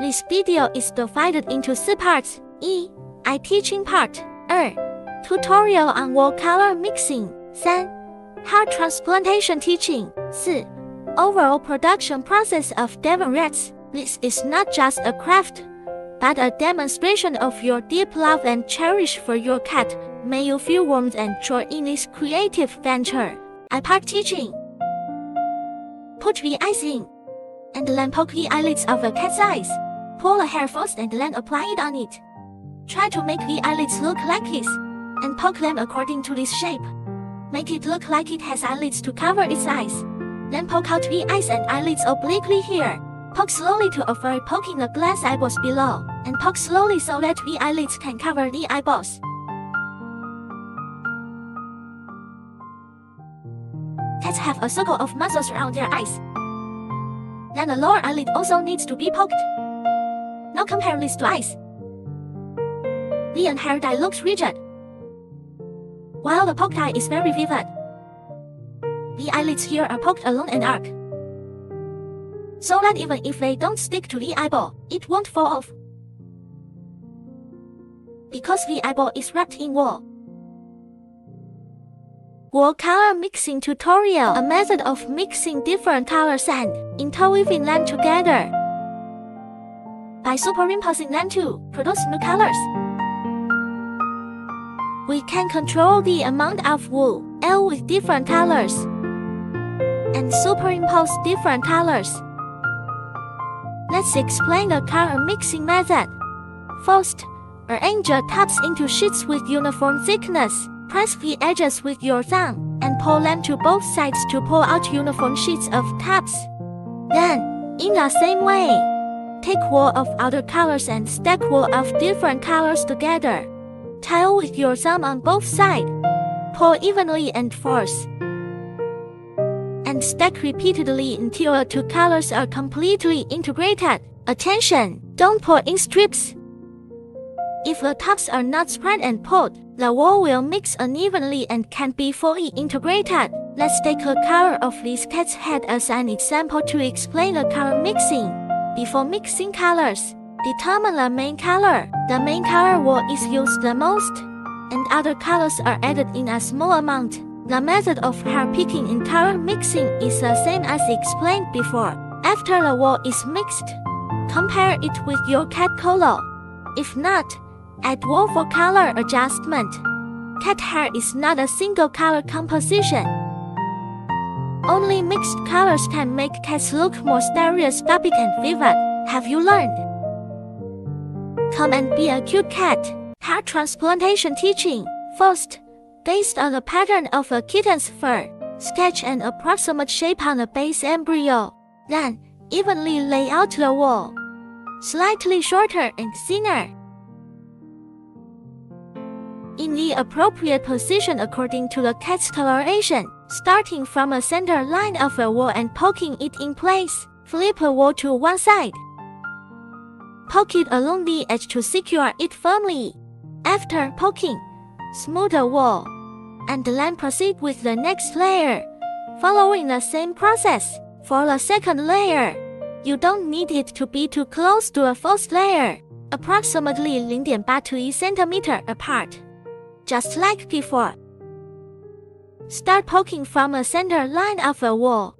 This video is divided into 4 parts. I teaching part. 2. Tutorial on wall color mixing. 3. Hair transplantation teaching. 4. Overall production process of Devon Rex. This is not just a craft, but a demonstration of your deep love and cherish for your cat. May you feel warmth and joy in this creative venture. I part teaching. Put the eyes in, and then poke the eyelids of a cat's eyes. Pull the hair first and then apply it on it. Try to make the eyelids look like this, and poke them according to this shape. Make it look like it has eyelids to cover its eyes. Then poke out the eyes and eyelids obliquely here. Poke slowly to avoid poking the glass eyeballs below, and poke slowly so that the eyelids can cover the eyeballs. Cats have a circle of muscles around their eyes. Then the lower eyelid also needs to be poked. Now compare these two eyes. The hair dye looks rigid, while the poked eye is very vivid. The eyelids here are poked along an arc, so that even if they don't stick to the eyeball, it won't fall off, because the eyeball is wrapped in wool. Wall color mixing tutorial, a method of mixing different colors and interweaving them together by superimposing them to produce new colors. We can control the amount of wool with different colors and superimpose different colors. Let's explain the color mixing method. First, arrange your tops into sheets with uniform thickness. Press the edges with your thumb and pull them to both sides to pull out uniform sheets of tops. Then, in the same way, take wool of other colors and stack wool of different colors together. Tie with your thumb on both sides. Pull evenly and force, and stack repeatedly until the two colors are completely integrated. Attention! Don't pull in strips. If the tops are not spread and pulled, the wool will mix unevenly and can't be fully integrated. Let's take the color of this cat's head as an example to explain the color mixing. Before mixing colors, determine the main color. The main color wool is used the most, and other colors are added in a small amount. The method of hair picking and color mixing is the same as explained before. After the wool is mixed, compare it with your cat color. If not, add wool for color adjustment. Cat hair is not a single color composition. Only mixed colors can make cats look more stereoscopic and vivid. Have you learned? Come and be a cute cat. Hair transplantation teaching. First, based on the pattern of a kitten's fur, sketch an approximate shape on the base embryo. Then, evenly lay out the wool, slightly shorter and thinner, in the appropriate position according to the cat's coloration, starting from a center line of a wool and poking it in place. Flip a wool to one side. Poke it along the edge to secure it firmly. After poking, smooth the wool, and then proceed with the next layer, following the same process. For the second layer, you don't need it to be too close to the first layer, approximately 0.8 to 1 centimeter apart, just like before. Start poking from a center line of a wool,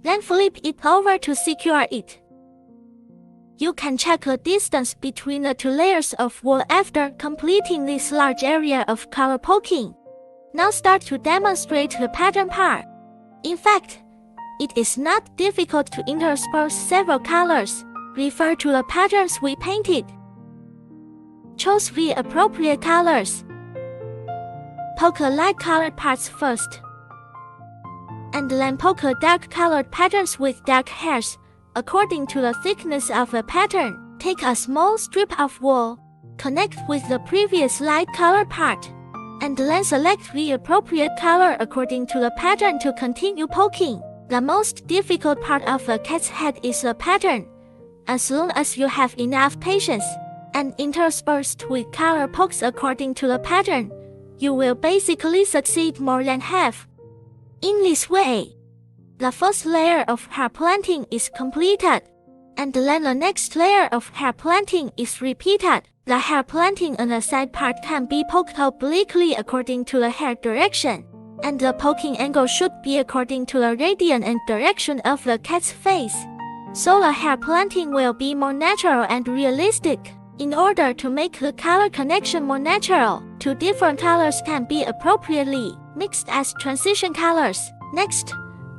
then flip it over to secure it. You can check the distance between the two layers of wool after completing this large area of color poking. Now start to demonstrate the pattern part. In fact, it is not difficult to intersperse several colors. Refer to the patterns we painted. Choose the appropriate colors. Poke the light-colored parts first, and then poke the dark-colored patterns with dark hairs, according to the thickness of the pattern. Take a small strip of wool, connect with the previous light-colored part, and then select the appropriate color according to the pattern to continue poking. The most difficult part of the cat's head is the pattern. As long as you have enough patience and interspersed with color pokes according to the pattern, you will basically succeed more than half. In this way, the first layer of hair planting is completed. and then the next layer of hair planting is repeated. The hair planting on the side part can be poked obliquely according to the hair direction, and the poking angle should be according to the radius and direction of the cat's face. So the hair planting will be more natural and realistic. In order to make the color connection more natural, two different colors can be appropriately mixed as transition colors. Next,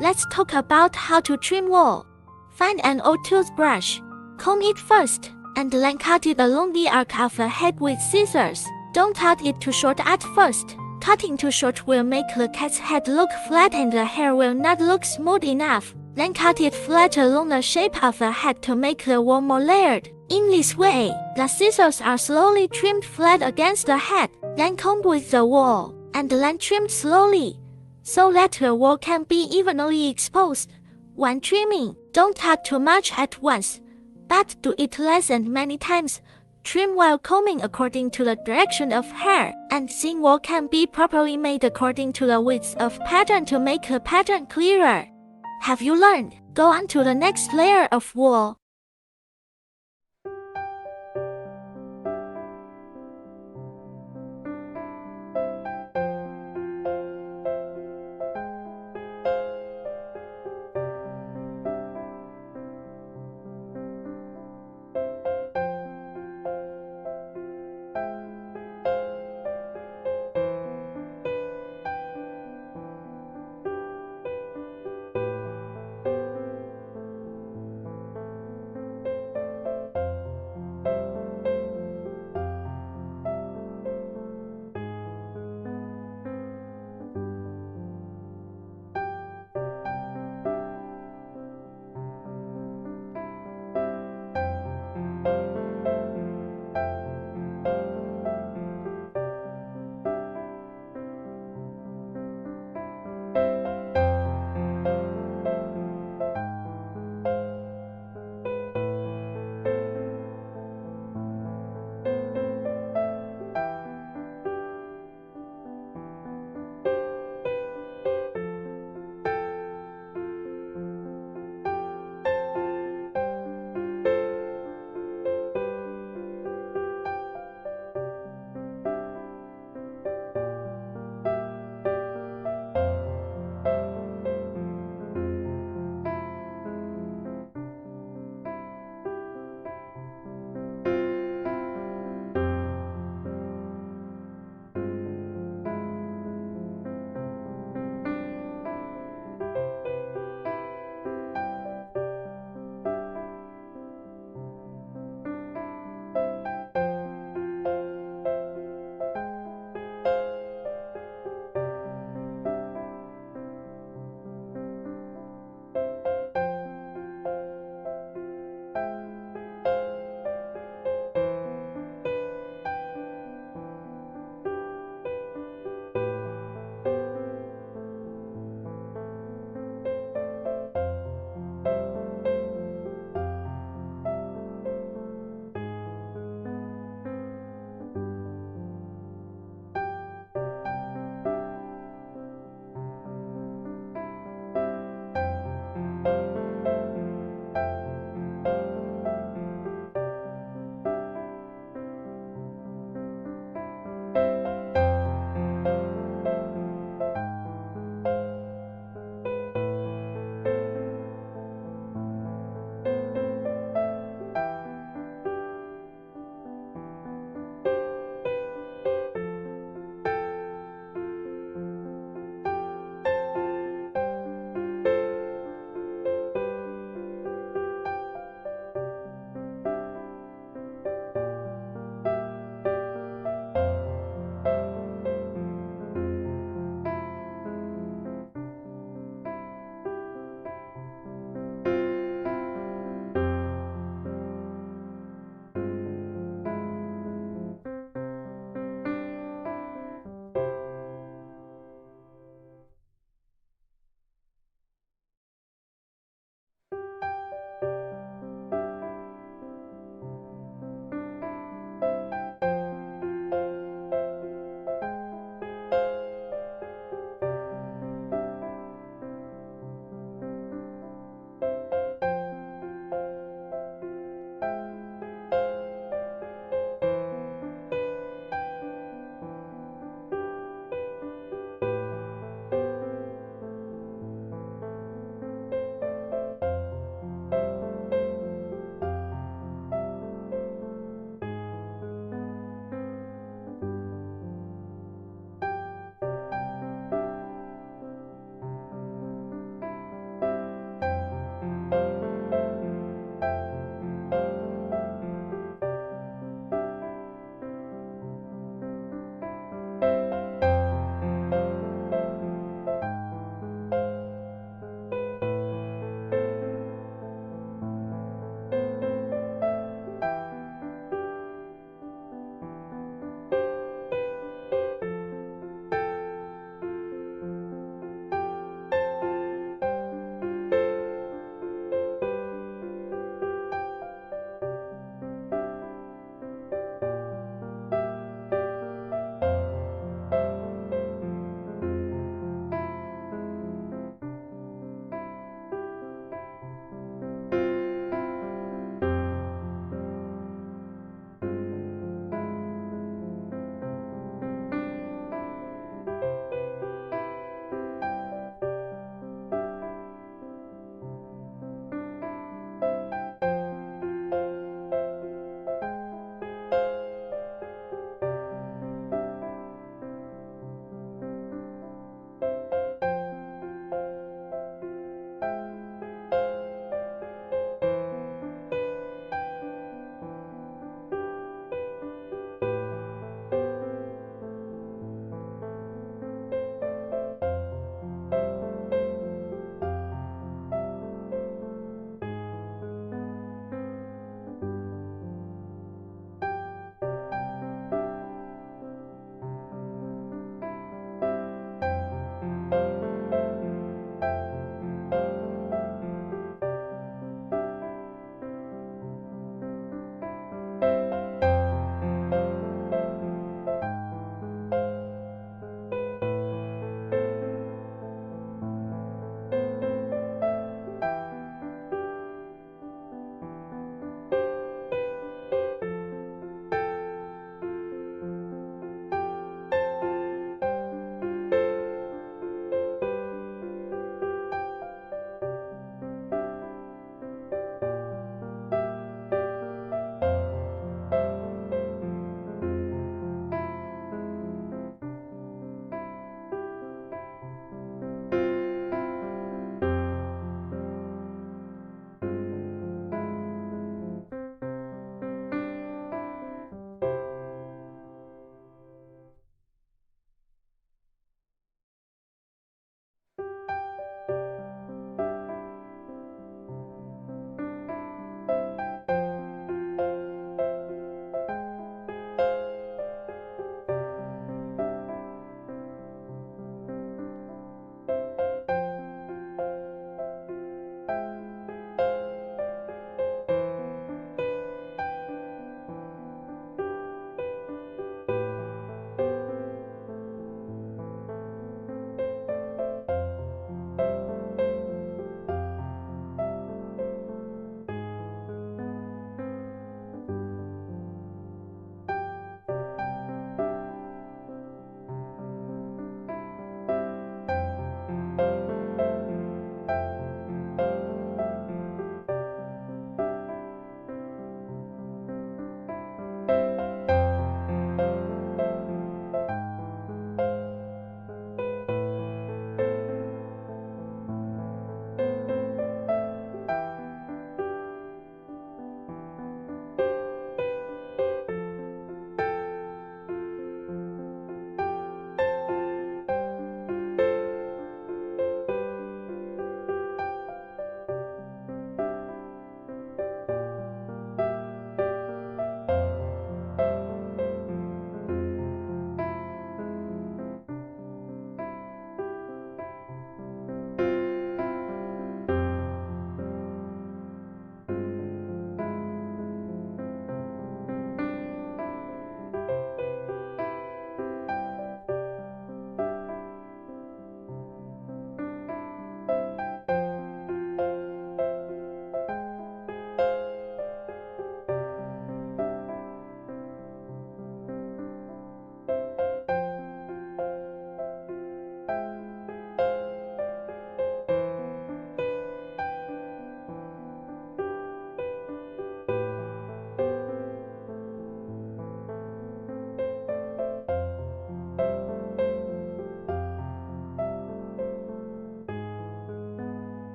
let's talk about how to trim wool. Find an old toothbrush, comb it first, and then cut it along the arc of the head with scissors. Don't cut it too short at first. Cutting too short will make the cat's head look flat and the hair will not look smooth enough. Then cut it flat along the shape of the head to make the wool more layered. In this way, the scissors are slowly trimmed flat against the head, then combed with the wool, and then trimmed slowly, so that the wool can be evenly exposed. When trimming, don't cut too much at once, but do it less and many times. Trim while combing according to the direction of hair, and thin wool can be properly made according to the width of pattern to make the pattern clearer. Have you learned? Go on to the next layer of wool.